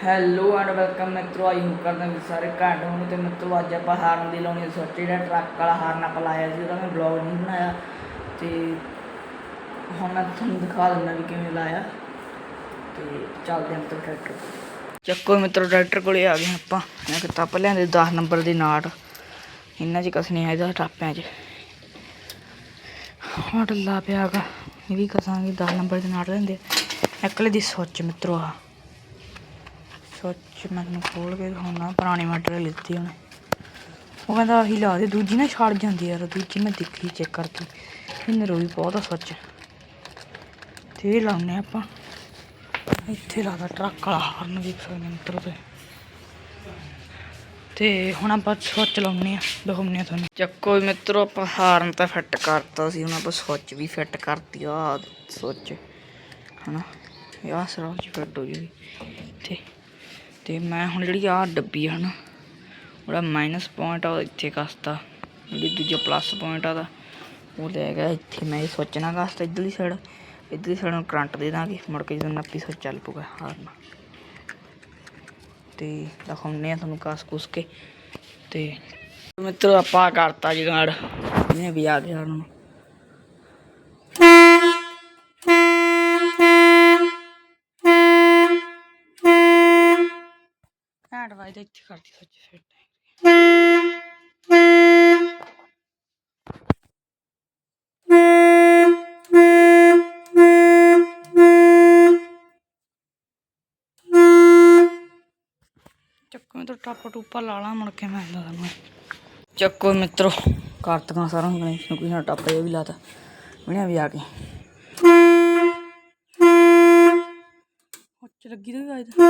Hello and welcome ਮਿੱਤਰੋ। I hope ਕਰਦਾ ਵੀ ਸਾਰੇ ਘੈਂਟ ਹੋਣ। ਅਤੇ ਮਿੱਤਰੋ ਅੱਜ ਆਪਾਂ ਹਾਰਨ ਦੀ ਲਾਉਣੀ ਸੋਚੀ, ਜਿਹੜਾ ਟਰੱਕ ਵਾਲਾ ਹਾਰਨ ਆਪਾਂ ਲਾਇਆ ਸੀ ਉਹਦਾ ਮੈਂ ਬਲੌਗ ਨਹੀਂ ਬਣਾਇਆ, ਅਤੇ ਹੁਣ ਮੈਂ ਤੁਹਾਨੂੰ ਦਿਖਾ ਦਿੰਦਾ ਵੀ ਕਿਵੇਂ ਲਾਇਆ। ਅਤੇ ਚੱਲਦੇ ਹਾਂ ਮਿੱਤਰੋ ਟਰੈਕਟਰ ਚੱਕੋ। ਮਿੱਤਰੋ ਟਰੈਕਟਰ ਕੋਲ ਆ ਗਏ ਆਪਾਂ। ਮੈਂ ਕਿਤਾਬ ਆਪਾਂ ਲਿਆਂਦੇ 10 ਨੰਬਰ ਦੀ ਨਾਟ, ਇਹਨਾਂ 'ਚ ਕੱਸਣੀ ਹੈ ਇਹਦਾ ਟਾਪਿਆਂ 'ਚ ਹੁਣ ਢਿੱਲਾ ਪਿਆ ਗਾ, ਇਹ ਵੀ ਕਸਾਂਗੇ। 10 ਨੰਬਰ ਦੀ ਨਾਟ ਲੈਂਦੇ ਇਕੱਲੇ ਦੀ ਸੁੱਚ ਮਿੱਤਰੋ। ਆਹ ਸੁੱਚ ਮੈਂ ਤੈਨੂੰ ਖੋਲ੍ਹ ਕੇ ਦਿਖਾਉਣਾ, ਪੁਰਾਣੀ ਮੋਟਰ ਲਿੱਤੀ ਉਹਨੇ, ਉਹ ਕਹਿੰਦਾ ਆਹੀ ਲਾ ਦੇ, ਦੂਜੀ ਨਾ ਛੱਡ ਜਾਂਦੀ ਯਾਰ। ਦੂਜੀ ਮੈਂ ਦੇਖੀ ਚੈੱਕ ਕਰਤੀ, ਇਹਨੇ ਰੋਈ ਬਹੁਤ ਆ ਸੁੱਚ। ਅਤੇ ਇਹ ਲਾਉਂਦੇ ਆਪਾਂ ਇੱਥੇ, ਲੱਗਦਾ ਟਰੱਕ ਵਾਲਾ ਹਾਰਨ ਦੇਖ ਸਕਦੇ ਮਿੱਤਰੋ ਤੁਸੀਂ। ਅਤੇ ਹੁਣ ਆਪਾਂ ਸੁੱਚ ਲਾਉਂਦੇ ਹਾਂ, ਦਿਖਾਉਂਦੇ ਹਾਂ ਤੁਹਾਨੂੰ। ਚੱਕੋ ਮਿੱਤਰੋ ਆਪਾਂ ਹਾਰਨ ਤਾਂ ਫਿੱਟ ਕਰਤਾ ਸੀ, ਹੁਣ ਆਪਾਂ ਸੁੱਚ ਵੀ ਫਿੱਟ ਕਰਤੀ। ਆਹ ਸੁੱਚ ਹੈ ਨਾ, ਆਹ ਸਰਾਬ 'ਚ ਫਿੱਟ ਹੋ ਜੂਗੀ ਇੱਥੇ। ਅਤੇ ਮੈਂ ਹੁਣ ਜਿਹੜੀ ਆਹ ਡੱਬੀ ਹੈ ਨਾ, ਉਹਦਾ ਮਾਈਨਸ ਪੁਆਇੰਟ ਆ ਉਹ ਇੱਥੇ ਕੱਸਤਾ, ਜਿਹੜੀ ਦੂਜਾ ਪਲੱਸ ਪੁਆਇੰਟ ਆ ਉਹਦਾ ਉਹ ਲੈ ਗਿਆ ਇੱਥੇ। ਮੈਂ ਇਹ ਸੁੱਚ ਨਾਲ ਕੱਸਤਾ ਇੱਧਰਲੀ ਸਾਈਡ, ਇੱਧਰਲੀ ਸਾਈਡ ਨੂੰ ਕਰੰਟ ਦੇ ਦਾਂਗੇ, ਮੁੜ ਕੇ ਜਦੋਂ ਨੱਪੀ ਸੁੱਚ ਚੱਲ ਪਊਗਾ ਹਾਰਨ। ਅਤੇ ਦਿਖਾਉਂਦੇ ਹਾਂ ਤੁਹਾਨੂੰ ਕੱਸ ਕੁਸ ਕੇ। ਅਤੇ ਮਿੱਤਰੋ ਆਪਾਂ ਕਰਤਾ ਜੁਗਾੜ, ਇਹਨੇ ਵੀ ਆ ਗਿਆ ਹੁਣ। ਘੈਂਟ ਵੱਜਦਾ, ਇੱਥੇ ਕਰਦੀ ਸੁੱਚ ਫਿੱਟ। ਚੱਕੋ ਮਿੱਤਰੋ ਟਾਪਾ ਟੂਪਾ ਲਾ ਲਾ, ਮੁੜ ਕੇ ਮੈਂ ਤੁਹਾਨੂੰ। ਚੱਕੋ ਮਿੱਤਰੋ ਕਰਤੀਆਂ ਸਾਰਾ ਗਣੇਸ਼ ਨੂੰ ਕੋਈ ਨਾ ਟਾਪਾ ਇਹ ਵੀ ਲਾਤਾ, ਉਹਨੇ ਵੀ ਆ ਕੇ ਉੱਚ ਲੱਗੀ ਤਾਂ ਵੀ ਵੱਜਦਾ।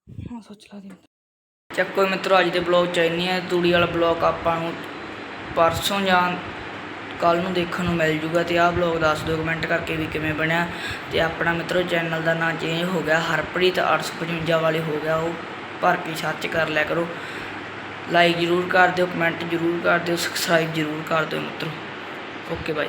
ਹਾਂ ਸੋਚ ਲਾ ਦੀ। ਚੱਕੋ ਮਿੱਤਰੋ ਅੱਜ ਦੇ ਬਲੌਗ 'ਚ ਇੰਨੀ ਹੈ। ਤੂੜੀ ਵਾਲਾ ਬਲੌਗ ਆਪਾਂ ਨੂੰ ਪਰਸੋਂ ਜਾਂ ਕੱਲ੍ਹ ਨੂੰ ਦੇਖਣ ਨੂੰ ਮਿਲ ਜੂਗਾ। ਅਤੇ ਆਹ ਬਲੌਗ ਦੱਸ ਦਿਓ ਕਮੈਂਟ ਕਰਕੇ ਵੀ ਕਿਵੇਂ ਬਣਿਆ। ਅਤੇ ਆਪਣਾ ਮਿੱਤਰੋ ਚੈਨਲ ਦਾ ਨਾਂ ਚੇਂਜ ਹੋ ਗਿਆ, ਹਰਪ੍ਰੀਤ 855 ਵਾਲੇ ਹੋ ਗਿਆ, ਉਹ ਭਰ ਕੇ ਸਰਚ ਕਰ ਲਿਆ ਕਰੋ। ਲਾਈਕ ਜ਼ਰੂਰ ਕਰ ਦਿਓ, ਕਮੈਂਟ ਜ਼ਰੂਰ ਕਰ ਦਿਓ, ਸਬਸਕ੍ਰਾਈਬ ਜ਼ਰੂਰ ਕਰ ਦਿਓ ਮਿੱਤਰੋ। Okay bye.